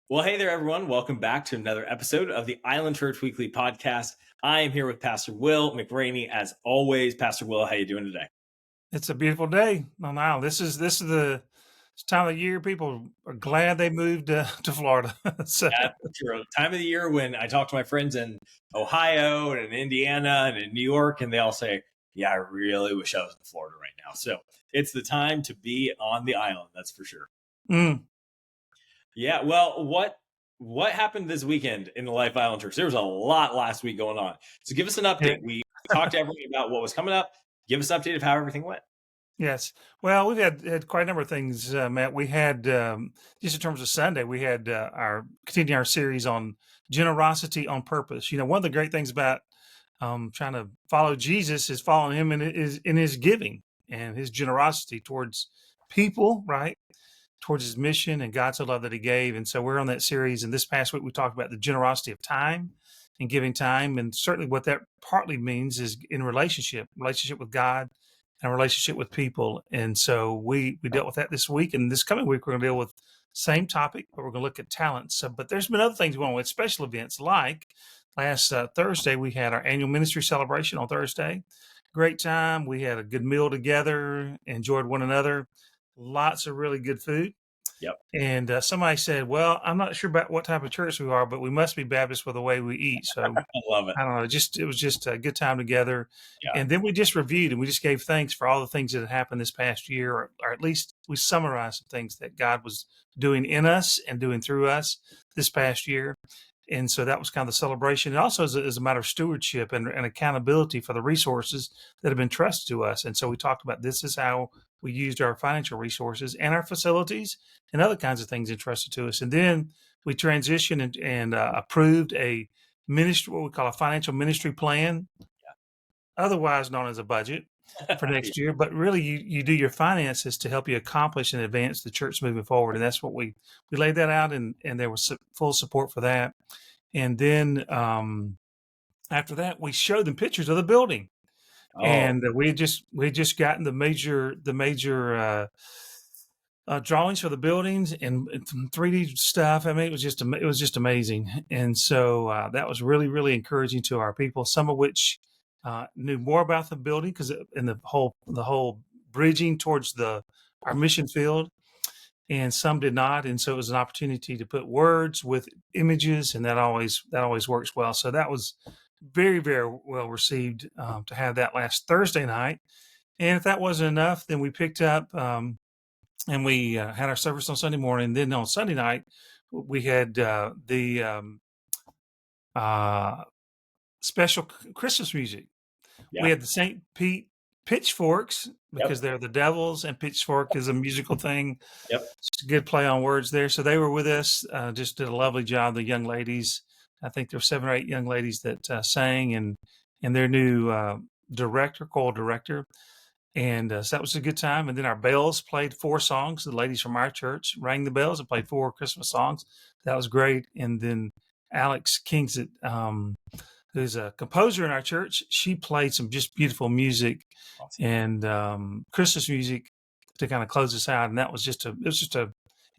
Well, hey there, everyone. Welcome back to another episode of the Island Church Weekly Podcast. I am here with Pastor Will McRaney, as always. Pastor Will, how you doing today? It's a beautiful day on the island. This is the time of year people are glad they moved to Florida. So That's true. Time of the year when I talk to my friends in Ohio and in Indiana and in New York, and they all say, "Yeah, I really wish I was in Florida right now." So it's the time to be on the island. That's for sure. mm, Yeah. Well, what happened this weekend in the Life Island Church? There was a lot last week going on. So give us an yeah, update. We talked to everybody about what was coming up. Give us an update of how everything went. yes. Well, we've had quite a number of things, Matt. We had just in terms of Sunday, we had our continuing our series on generosity on purpose. One of the great things about trying to follow Jesus is following him in his giving and his generosity towards people, right? Towards his mission and God so loved that he gave. And so we're on that series. And this past week, we talked about the generosity of time and giving time. And certainly what that partly means is in relationship with God and relationship with people. And so we dealt with that this week. And this coming week, we're going to deal with same topic, but we're going to look at talents. But there's been other things going on with special events like last Thursday, we had our annual ministry celebration on Thursday. Great time. We had a good meal together, enjoyed one another, lots of really good food. Yep. And somebody said, "Well, I'm not sure about what type of church we are, but we must be Baptist with the way we eat." So I love it. I don't know. It was just a good time together. Yeah. And then we just reviewed and we just gave thanks for all the things that had happened this past year, or at least we summarized some things that God was doing in us and doing through us this past year. And so that was kind of the celebration. It also is a matter of stewardship and accountability for the resources that have been trusted to us. And so we talked about this is how we used our financial resources and our facilities and other kinds of things entrusted to us. And then we transitioned and approved a ministry, what we call a financial ministry plan, otherwise known as a budget for Yeah. next year. But really, you do your finances to help you accomplish and advance the church moving forward. And that's what we laid that out, and there was full support for that. And then after that, we showed them pictures of the building, Oh, and we had just gotten the major drawings for the buildings and some 3D stuff. I mean, it was just amazing, and so that was really really encouraging to our people. Some of which knew more about the building because in the whole bridging towards the our mission field, and some did not. And so it was an opportunity to put words with images, and that always works well. So that was very very well received to have that last Thursday night. And if that wasn't enough, then we picked up and we had our service on Sunday morning. Then on Sunday night, we had the uh, special Christmas music. We yeah. had the St. Pete Pitchforks because Yep. they're the Devils, and pitchfork is a musical thing. Yep. It's a good play on words there. So they were with us, just did a lovely job. The young ladies, I think there were 7 or 8 young ladies that sang, and their new choral director. And so that was a good time. And then our bells played 4 songs. The ladies from our church rang the bells and played 4 Christmas songs. That was great. And then Alex Kingsit, who's a composer in our church, she played some just beautiful music Awesome. and Christmas music to kind of close us out. And that was it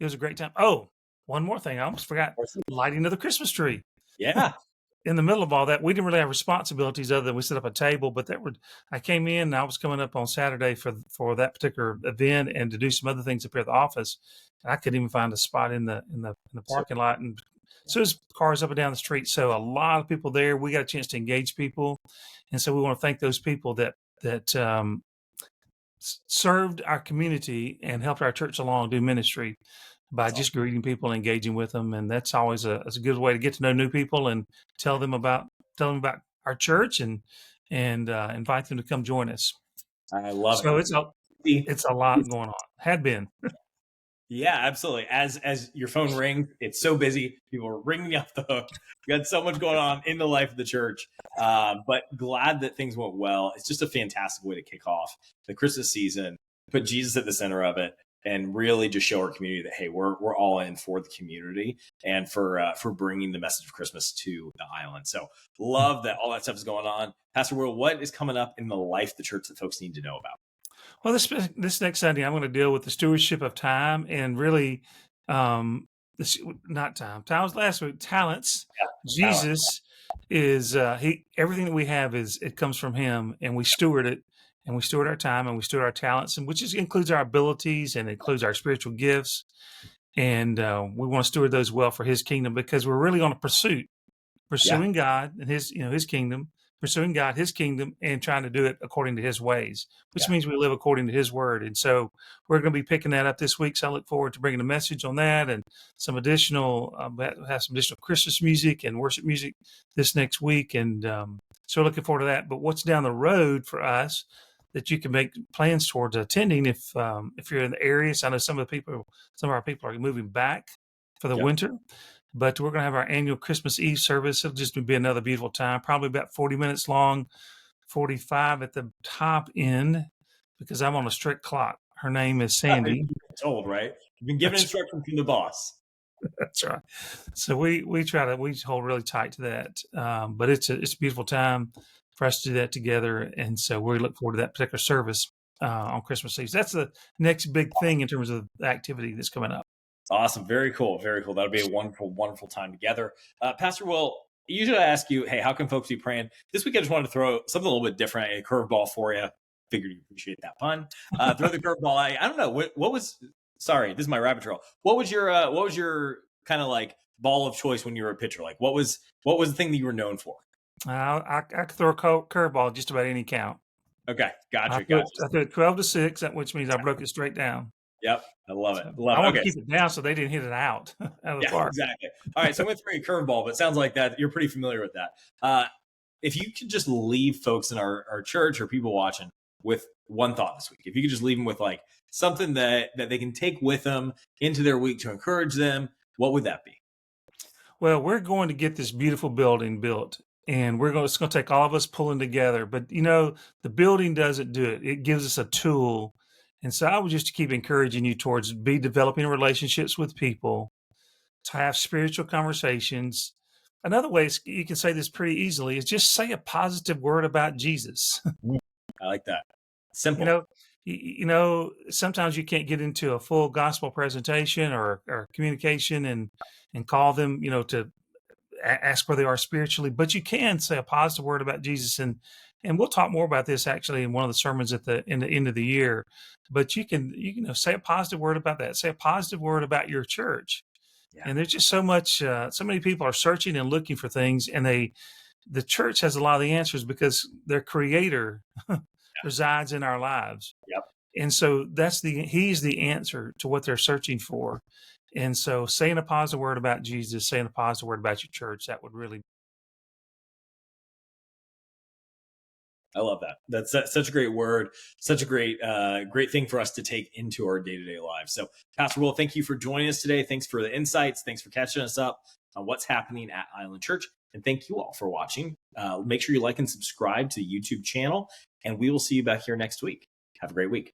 was a great time. Oh, one more thing. I almost forgot lighting of the Christmas tree. Yeah. In the middle of all that, we didn't really have responsibilities other than we set up a table. But I came in and I was coming up on Saturday for that particular event and to do some other things up here at the office. And I couldn't even find a spot in the So, parking lot, and so there's cars up and down the street. So a lot of people there. We got a chance to engage people, and so we want to thank those people that served our community and helped our church along do ministry by that's just awesome. greeting people and engaging with them. And that's always it's a good way to get to know new people and tell them about our church and invite them to come join us. I love So it. See, it's a lot going on. Had been. yeah, absolutely. As your phone rings, it's so busy. People are ringing you off the hook. We got so much going on in the life of the church, but glad that things went well. It's just a fantastic way to kick off the Christmas season. Put Jesus at the center of it, and really just show our community that hey, we're all in for the community and for bringing the message of Christmas to the island. So love that all that stuff is going on. Pastor Will, what is coming up in the life of the church that folks need to know about? Well, this next Sunday, I'm going to deal with the stewardship of time and really this, not time. Time was last week. Talents. Yeah, talent. Jesus is he. Everything that we have is it comes from him, and we steward it, and we steward our time, and we steward our talents, and which includes our abilities and includes our spiritual gifts, and we want to steward those well for His kingdom because we're really on a pursuit, Yeah, pursuing God and His kingdom, pursuing God, His kingdom, and trying to do it according to His ways, which yeah. means we live according to His word. And so we're going to be picking that up this week. So I look forward to bringing a message on that and some additional, have some additional Christmas music and worship music this next week. And so looking forward to that. But what's down the road for us that you can make plans towards attending if you're in the area? So I know some of our people are moving back for the Yep. winter. But we're going to have our annual Christmas Eve service. It'll just be another beautiful time, probably about 40 minutes long, 45 at the top end, because I'm on a strict clock. Her name is Sandy. You've been told, right? You've been given That's, instruction from the boss. that's right. So we hold really tight to that. But it's a beautiful time for us to do that together. And so we look forward to that particular service on Christmas Eve. So that's the next big thing in terms of the activity that's coming up. Awesome. Very cool. Very cool. That'll be a wonderful, wonderful time together. Pastor Will, usually I ask you, hey, how can folks be praying? This week I just wanted to throw something a little bit different, a curveball for you. Figured you appreciate that pun. Throw the curveball. I don't know. What was, sorry, this is my rabbit trail. What was your kind of like ball of choice when you were a pitcher? Like what was the thing that you were known for? I could throw a curveball just about any count. Okay. Gotcha. I threw it 12-6, which means I broke it straight down. Yep. I love it. So I want to keep it down so they didn't hit it out of the park. Exactly. All right. So I'm going to throw you a curveball, but it sounds like that you're pretty familiar with that. If you could just leave folks in our church or people watching with one thought this week, if you could just leave them with like something that they can take with them into their week to encourage them, what would that be? Well, we're going to get this beautiful building built, and it's going to take all of us pulling together. But the building doesn't do it; it gives us a tool. And so I would just keep encouraging you towards developing relationships with people, to have spiritual conversations. Another way you can say this pretty easily is just say a positive word about Jesus. I like that. Simple. Sometimes you can't get into a full gospel presentation or communication and call them, to ask where they are spiritually, but you can say a positive word about Jesus. And we'll talk more about this actually in one of the sermons in the end of the year. But you can say a positive word about that. Say a positive word about your church. Yeah. And there's just so many people are searching and looking for things, and the church has a lot of the answers because their creator resides in our lives. Yep. And so he's the answer to what they're searching for. And so saying a positive word about Jesus, saying a positive word about your church, that would really. I love that. That's such a great word, such a great thing for us to take into our day-to-day lives. So Pastor Will, thank you for joining us today. Thanks for the insights. Thanks for catching us up on what's happening at Island Church. And thank you all for watching. Make sure you like and subscribe to the YouTube channel, and we will see you back here next week. Have a great week.